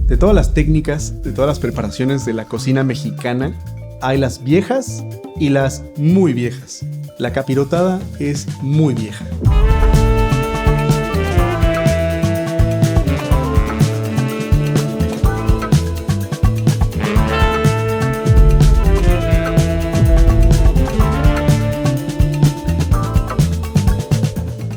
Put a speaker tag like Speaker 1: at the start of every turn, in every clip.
Speaker 1: De todas las técnicas, de todas las preparaciones de la cocina mexicana, hay las viejas y las muy viejas. La capirotada es muy vieja.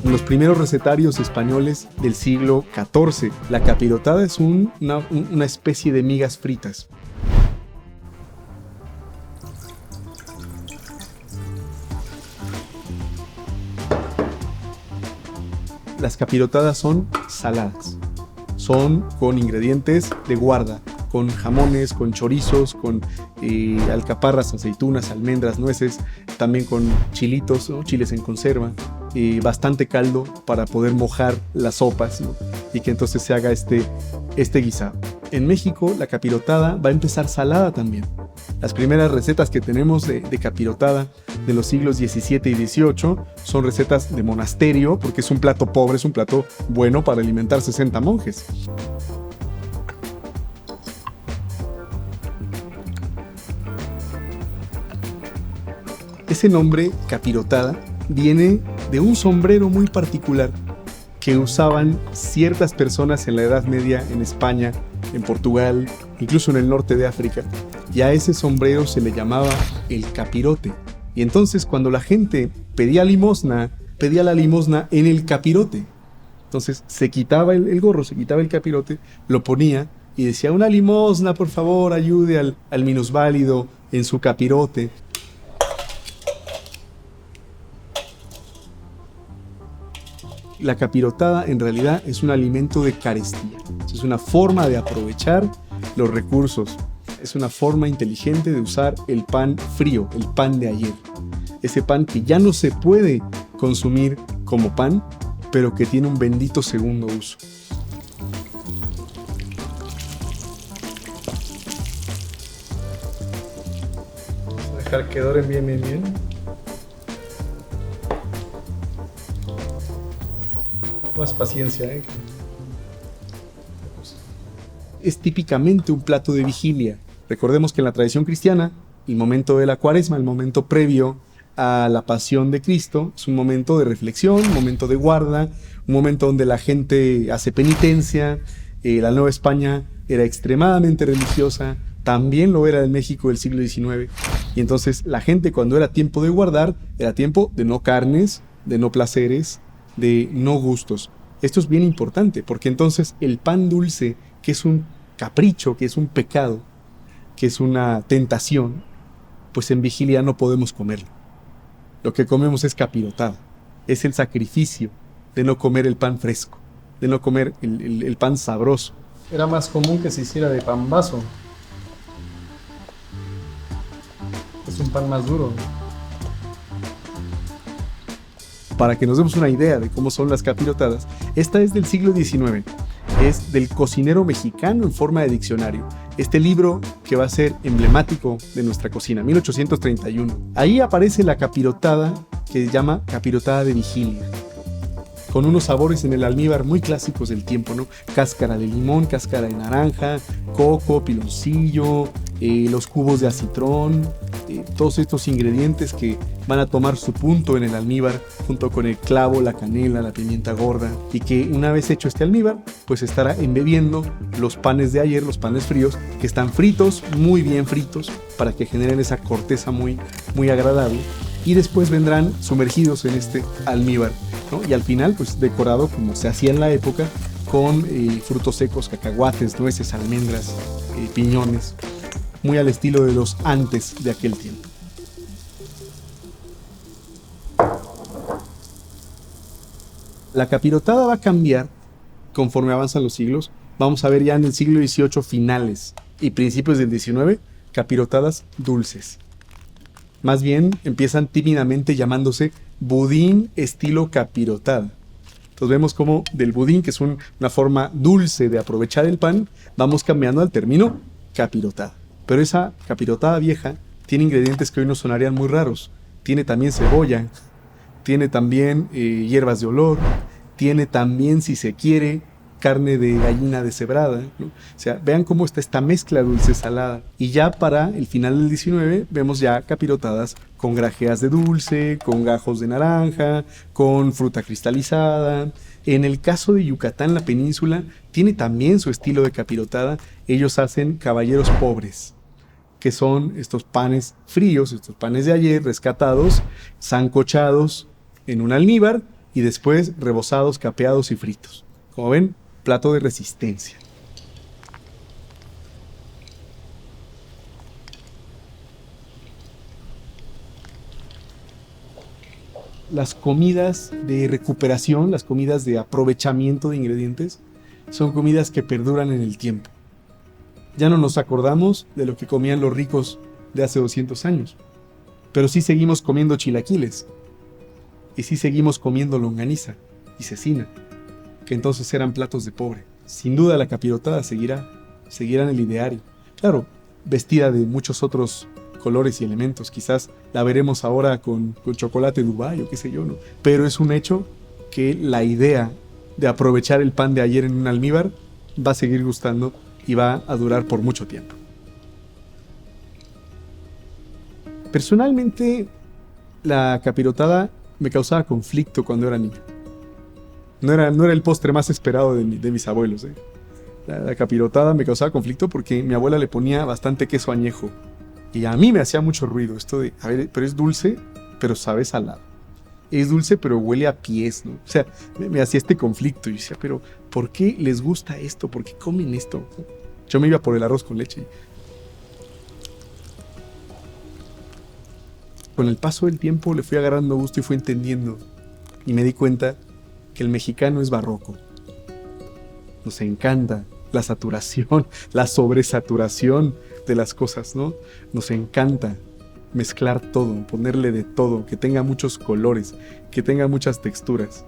Speaker 1: Los primeros recetarios españoles del siglo XIV, la capirotada es una especie de migas fritas. Las capirotadas son saladas, son con ingredientes de guarda, con jamones, con chorizos, con alcaparras, aceitunas, almendras, nueces, también con chilitos, ¿no? Chiles en conserva, bastante caldo para poder mojar las sopas, ¿no? Y que entonces se haga este guisado. En México la capirotada va a empezar salada también. Las primeras recetas que tenemos de capirotada de los siglos XVII y XVIII son recetas de monasterio, porque es un plato pobre, es un plato bueno para alimentar 60 monjes. Ese nombre, capirotada, viene de un sombrero muy particular que usaban ciertas personas en la Edad Media en España, en Portugal, incluso en el norte de África. Y a ese sombrero se le llamaba el capirote. Y entonces cuando la gente pedía la limosna en el capirote. Entonces se quitaba el gorro, se quitaba el capirote, lo ponía y decía: una limosna, por favor, ayude al minusválido en su capirote. La capirotada en realidad es un alimento de carestía. Es una forma de aprovechar los recursos. Es una forma inteligente de usar el pan frío, el pan de ayer. Ese pan que ya no se puede consumir como pan, pero que tiene un bendito segundo uso. Vamos a dejar que doren bien. Más paciencia, Es típicamente un plato de vigilia. Recordemos que en la tradición cristiana, el momento de la Cuaresma, el momento previo a la pasión de Cristo, es un momento de reflexión, un momento de guarda, un momento donde la gente hace penitencia. La Nueva España era extremadamente religiosa, también lo era en México del siglo XIX. Y entonces la gente, cuando era tiempo de guardar, era tiempo de no carnes, de no placeres, de no gustos. Esto es bien importante, porque entonces el pan dulce, que es un capricho, que es un pecado, que es una tentación, pues en vigilia no podemos comerlo. Lo que comemos es capirotada. Es el sacrificio de no comer el pan fresco, de no comer el pan sabroso. Era más común que se hiciera de pan vaso. Es un pan más duro. Para que nos demos una idea de cómo son las capirotadas, esta es del siglo XIX, es del cocinero mexicano en forma de diccionario. Este libro que va a ser emblemático de nuestra cocina, 1831. Ahí aparece la capirotada que se llama capirotada de vigilia, con unos sabores en el almíbar muy clásicos del tiempo, ¿no? Cáscara de limón, cáscara de naranja, coco, piloncillo, los cubos de acitrón, todos estos ingredientes que van a tomar su punto en el almíbar junto con el clavo, la canela, la pimienta gorda, y que una vez hecho este almíbar pues estará embebiendo los panes de ayer, los panes fríos que están fritos, muy bien fritos, para que generen esa corteza muy agradable, y después vendrán sumergidos en este almíbar, ¿no? Y al final pues decorado como se hacía en la época con frutos secos, cacahuates, nueces, almendras, piñones, muy al estilo de los antes de aquel tiempo. La capirotada va a cambiar conforme avanzan los siglos. Vamos a ver ya en el siglo XVIII finales y principios del XIX, capirotadas dulces. Más bien empiezan tímidamente llamándose budín estilo capirotada. Entonces vemos como del budín, que es una forma dulce de aprovechar el pan, vamos cambiando al término capirotada. Pero esa capirotada vieja tiene ingredientes que hoy nos sonarían muy raros. Tiene también cebolla, tiene también hierbas de olor, tiene también, si se quiere, carne de gallina deshebrada, ¿no? O sea, vean cómo está esta mezcla dulce-salada. Y ya para el final del 19 vemos ya capirotadas con grajeas de dulce, con gajos de naranja, con fruta cristalizada. En el caso de Yucatán, la península tiene también su estilo de capirotada. Ellos hacen caballeros pobres, que son estos panes fríos, estos panes de ayer rescatados, sancochados en un almíbar y después rebozados, capeados y fritos. Como ven, plato de resistencia. Las comidas de recuperación, las comidas de aprovechamiento de ingredientes, son comidas que perduran en el tiempo. Ya no nos acordamos de lo que comían los ricos de hace 200 años, pero sí seguimos comiendo chilaquiles, y sí seguimos comiendo longaniza y cecina, que entonces eran platos de pobre. Sin duda la capirotada seguirá en el ideario. Claro, vestida de muchos otros colores y elementos. Quizás la veremos ahora con chocolate Dubai o qué sé yo, ¿no? Pero es un hecho que la idea de aprovechar el pan de ayer en un almíbar va a seguir gustando y va a durar por mucho tiempo. Personalmente, la capirotada me causaba conflicto cuando era niño. No era el postre más esperado de mis abuelos. La capirotada me causaba conflicto porque mi abuela le ponía bastante queso añejo. Y a mí me hacía mucho ruido esto de, a ver, pero es dulce, pero sabe salado. Es dulce, pero huele a pies, ¿no? O sea, me hacía este conflicto. Y decía, pero ¿por qué les gusta esto? ¿Por qué comen esto? Yo me iba por el arroz con leche. Con el paso del tiempo le fui agarrando gusto y fui entendiendo. Y me di cuenta que el mexicano es barroco. Nos encanta la saturación, la sobresaturación de las cosas, ¿no? Nos encanta mezclar todo, ponerle de todo, que tenga muchos colores, que tenga muchas texturas,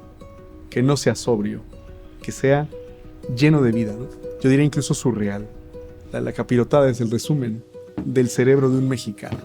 Speaker 1: que no sea sobrio, que sea lleno de vida, ¿no? Yo diría incluso surreal. La capirotada es el resumen del cerebro de un mexicano.